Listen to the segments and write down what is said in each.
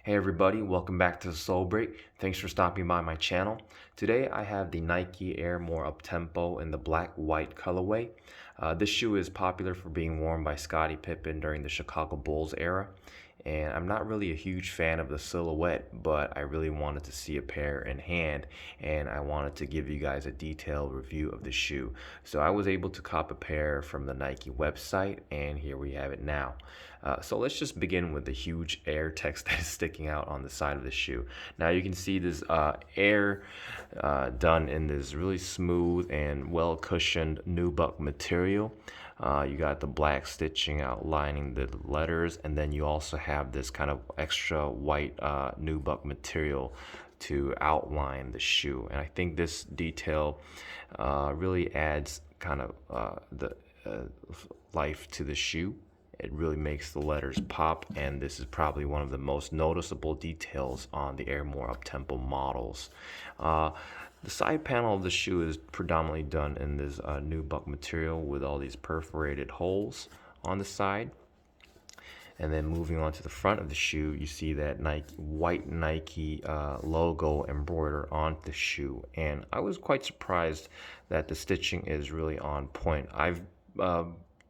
Hey everybody, welcome back to the Soul Break. Thanks for stopping by my channel. Today I have the Nike Air More Uptempo in the black-white colorway. This shoe is popular for being worn by Scottie Pippen during the Chicago Bulls era. And I'm not really a huge fan of the silhouette, but I really wanted to see a pair in hand, and I wanted to give you guys a detailed review of the shoe. So I was able to cop a pair from the Nike website, and here we have it now. So let's just begin with the huge air text that is sticking out on the side of the shoe. Now you can see this air done in this really smooth and well cushioned nubuck material. You got the black stitching outlining the letters, and then you also have this kind of extra white nubuck material to outline the shoe. And I think this detail really adds kind of the life to the shoe. It really makes the letters pop, and this is probably one of the most noticeable details on the Air More Uptempo models. The side panel of the shoe is predominantly done in this nubuck material with all these perforated holes on the side. And then moving on to the front of the shoe, you see that white Nike logo embroidered on the shoe. And I was quite surprised that the stitching is really on point. I've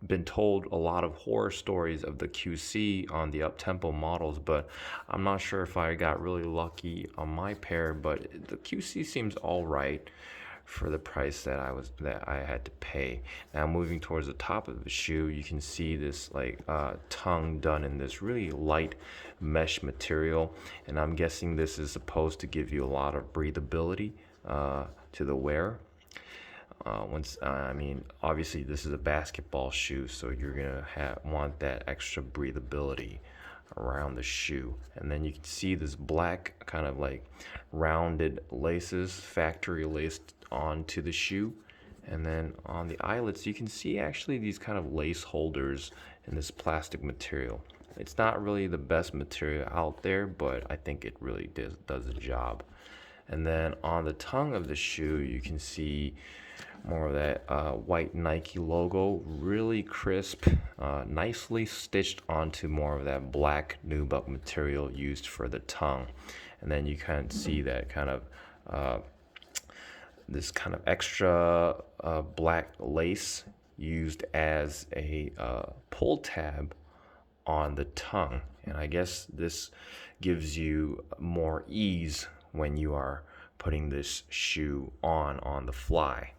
been told a lot of horror stories of the QC on the Uptempo models, but I'm not sure if I got really lucky on my pair. But the QC seems all right for the price that I had to pay. Now moving towards the top of the shoe, you can see this tongue done in this really light mesh material, and I'm guessing this is supposed to give you a lot of breathability to the wearer. I mean, obviously this is a basketball shoe, so you're gonna want that extra breathability around the shoe. And then you can see this black kind of like rounded laces, factory laced onto the shoe. And then on the eyelets, you can see actually these kind of lace holders in this plastic material. It's not really the best material out there, but I think it really does the job. And then on the tongue of the shoe, you can see more of that white Nike logo, really crisp, nicely stitched onto more of that black nubuck material used for the tongue. And then you kind of see that kind of this kind of extra black lace used as a pull tab on the tongue. And I guess this gives you more ease when you are putting this shoe on the fly.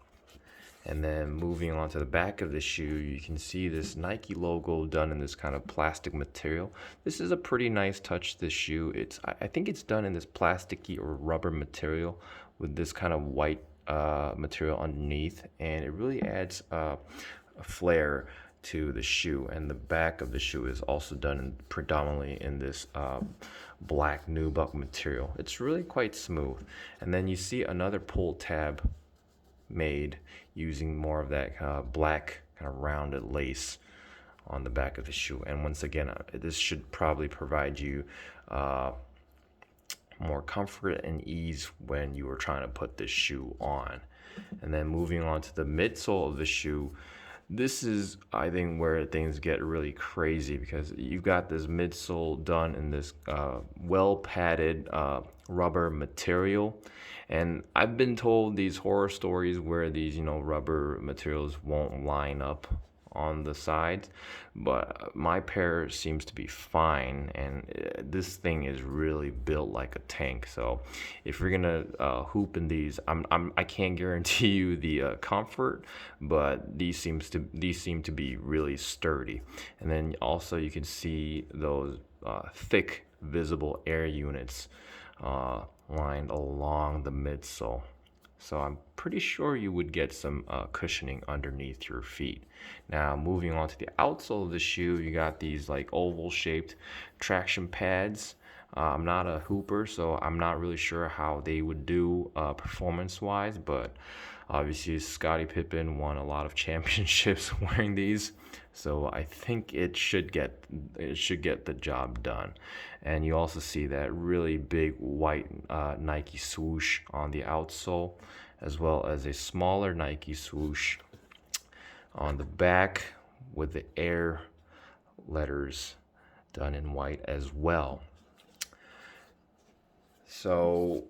And then moving on to the back of the shoe, you can see this Nike logo done in this kind of plastic material. This is a pretty nice touch, this shoe. I think it's done in this plasticky or rubber material with this kind of white material underneath, and it really adds a flair to the shoe. And the back of the shoe is also done predominantly in this black nubuck material. It's really quite smooth. And then you see another pull tab made using more of that black kind of rounded lace on the back of the shoe. And once again, this should probably provide you more comfort and ease when you are trying to put this shoe on. And then moving on to the midsole of the shoe, this is, I think, where things get really crazy, because you've got this midsole done in this well padded rubber material. And I've been told these horror stories where these rubber materials won't line up on the sides, but my pair seems to be fine, and this thing is really built like a tank. So if you're gonna hoop in these, I can't guarantee you the comfort, but these seem to be really sturdy. And then also you can see those thick visible air units lined along the midsole. So I'm pretty sure you would get some cushioning underneath your feet. Now moving on to the outsole of the shoe, you got these like oval shaped traction pads. I'm not a hooper, so I'm not really sure how they would do performance wise, but obviously Scottie Pippen won a lot of championships wearing these, so I think it should get the job done. And you also see that really big white Nike swoosh on the outsole, as well as a smaller Nike swoosh on the back with the Air letters done in white as well. So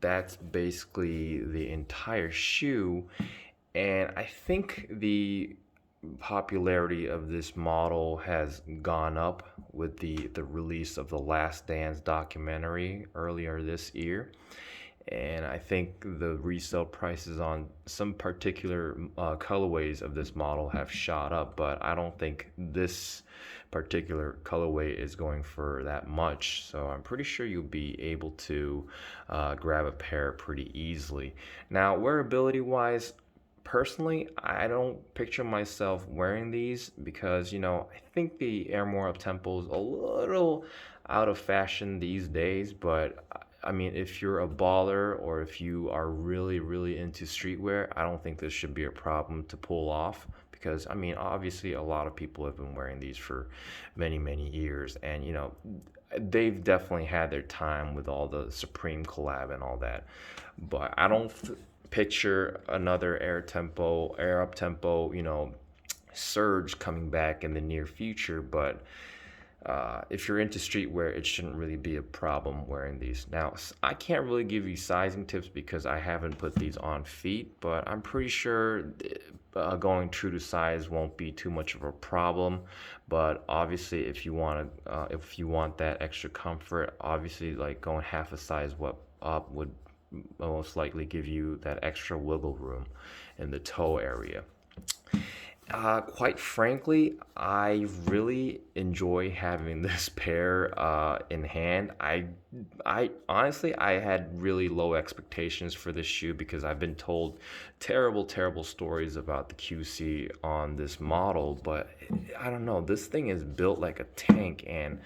that's basically the entire shoe. And I think the popularity of this model has gone up with the release of the Last Dance documentary earlier this year. And I think the resale prices on some particular colorways of this model have shot up, but I don't think this particular colorway is going for that much. So I'm pretty sure you'll be able to grab a pair pretty easily. Now, wearability wise, personally, I don't picture myself wearing these because, I think the Air More Uptempo is a little out of fashion these days, but I mean, if you're a baller or if you are really, really into streetwear, I don't think this should be a problem to pull off because, I mean, obviously a lot of people have been wearing these for many, many years, and, they've definitely had their time with all the Supreme collab and all that, but I don't picture another Air Up Tempo, surge coming back in the near future. But if you're into streetwear, it shouldn't really be a problem wearing these. Now, I can't really give you sizing tips because I haven't put these on feet, but I'm pretty sure going true to size won't be too much of a problem. But obviously, if you want that extra comfort, obviously, like going half a size up would most likely give you that extra wiggle room in the toe area. Quite frankly, I really enjoy having this pair in hand. I honestly, I had really low expectations for this shoe because I've been told terrible, terrible stories about the QC on this model. But I don't know, this thing is built like a tank, and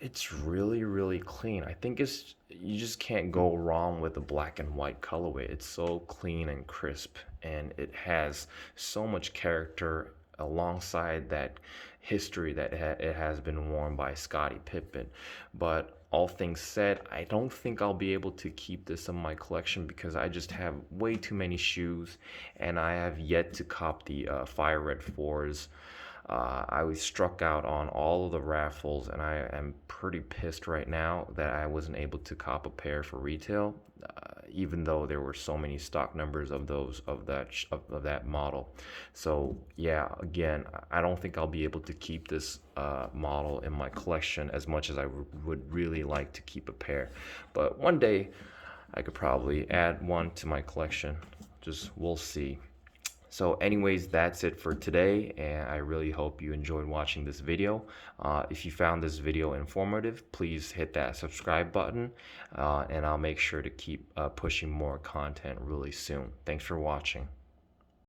it's really, really clean. I think you just can't go wrong with the black and white colorway. It's so clean and crisp, and it has so much character alongside that history that it has been worn by Scottie Pippen. But all things said, I don't think I'll be able to keep this in my collection because I just have way too many shoes, and I have yet to cop the Fire Red 4s. I was struck out on all of the raffles, and I am pretty pissed right now that I wasn't able to cop a pair for retail, even though there were so many stock numbers of that model. So yeah, again, I don't think I'll be able to keep this model in my collection as much as I would really like to keep a pair. But one day, I could probably add one to my collection. Just we'll see. So anyways, that's it for today, and I really hope you enjoyed watching this video. If you found this video informative, please hit that subscribe button, and I'll make sure to keep pushing more content really soon. Thanks for watching.